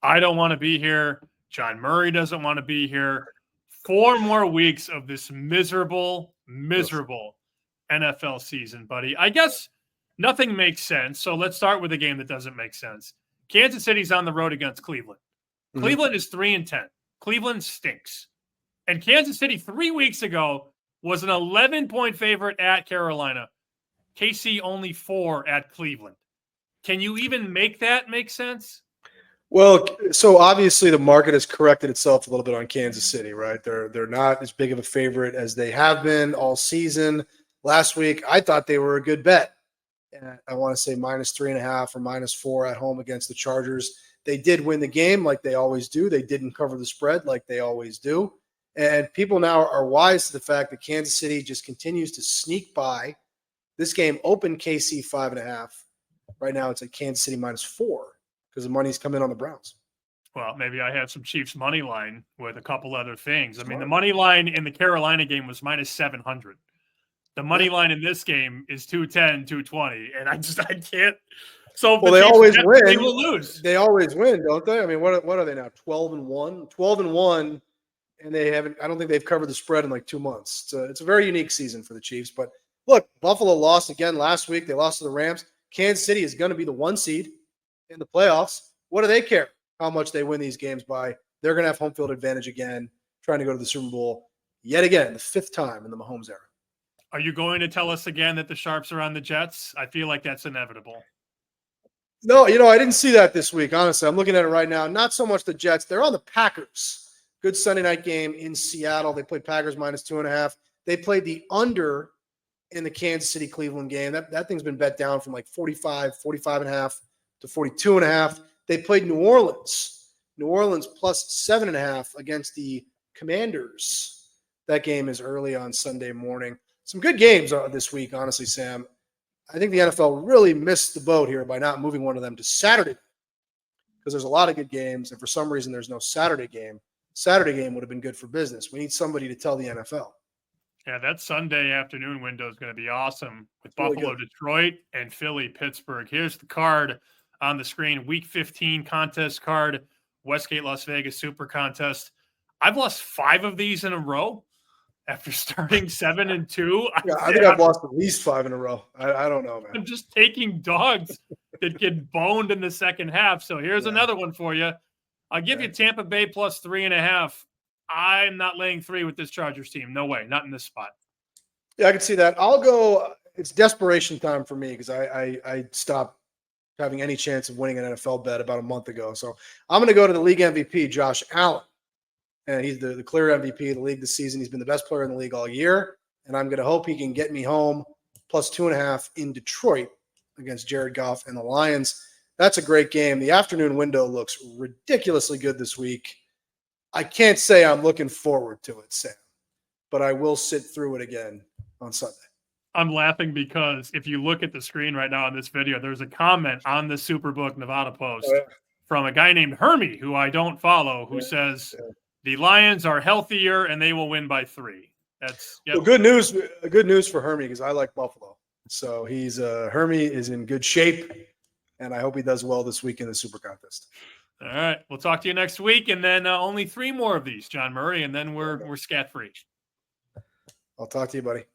I don't want to be here. John Murray doesn't want to be here. 4 more weeks of this miserable NFL season, buddy. I guess nothing makes sense. So let's start with a game that doesn't make sense. Kansas City's on the road against Cleveland. Mm-hmm. Cleveland is 3-10. Cleveland stinks. And Kansas City 3 weeks ago was an 11-point favorite at Carolina. KC only 4 at Cleveland. Can you even make that make sense? Well, so obviously the market has corrected itself a little bit on Kansas City, right? They're not as big of a favorite as they have been all season. Last week, I thought they were a good bet. I want to say -3.5 or -4 at home against the Chargers. They did win the game like they always do. They didn't cover the spread like they always do. And people now are wise to the fact that Kansas City just continues to sneak by. This game opened KC 5.5. Right now it's at Kansas City -4 because the money's come in on the Browns. Well, maybe I have some Chiefs money line with a couple other things. I mean, the money line in the Carolina game was -700. The money line in this game is 210, 220, and I can't. So well, they always win. They will lose. They always win, don't they? I mean, what are they now? 12-1, 12-1, and they haven't. I don't think they've covered the spread in like 2 months. It's a very unique season for the Chiefs. But look, Buffalo lost again last week. They lost to the Rams. Kansas City is going to be the 1 seed in the playoffs. What do they care how much they win these games by? They're going to have home field advantage again, trying to go to the Super Bowl yet again, the 5th time in the Mahomes era. Are you going to tell us again that the Sharps are on the Jets? I feel like that's inevitable. No, I didn't see that this week, honestly. I'm looking at it right now. Not so much the Jets. They're on the Packers. Good Sunday night game in Seattle. They played Packers -2.5. They played the under in the Kansas City-Cleveland game. That thing's been bet down from like 45.5 to 42.5. They played New Orleans. New Orleans +7.5 against the Commanders. That game is early on Sunday morning. Some good games this week, honestly, Sam. I think the NFL really missed the boat here by not moving one of them to Saturday because there's a lot of good games, and for some reason there's no Saturday game. Saturday game would have been good for business. We need somebody to tell the NFL. Yeah, that Sunday afternoon window is going to be awesome with Buffalo, really Detroit, and Philly, Pittsburgh. Here's the card on the screen. Week 15 contest card, Westgate Las Vegas Super Contest. I've lost 5 of these in a row. After starting 7-2, I think I've lost at least 5 in a row. I don't know, man. I'm just taking dogs that get boned in the second half. So here's another one for you. I'll give you Tampa Bay +3.5. I'm not laying 3 with this Chargers team. No way, not in this spot. Yeah, I can see that. I'll go. It's desperation time for me because I stopped having any chance of winning an NFL bet about a month ago. So I'm going to go to the league MVP, Josh Allen. And he's the clear MVP of the league this season. He's been the best player in the league all year. And I'm going to hope he can get me home +2.5 in Detroit against Jared Goff and the Lions. That's a great game. The afternoon window looks ridiculously good this week. I can't say I'm looking forward to it, Sam, but I will sit through it again on Sunday. I'm laughing because if you look at the screen right now on this video, there's a comment on the SuperBook Nevada Post from a guy named Hermie, who I don't follow, who says – the Lions are healthier and they will win by 3. That's well, good news. Good news for Hermie because I like Buffalo. So he's Hermie is in good shape, and I hope he does well this week in the Super Contest. All right, we'll talk to you next week, and then only 3 more of these, John Murray, and then we're scat free. I'll talk to you, buddy.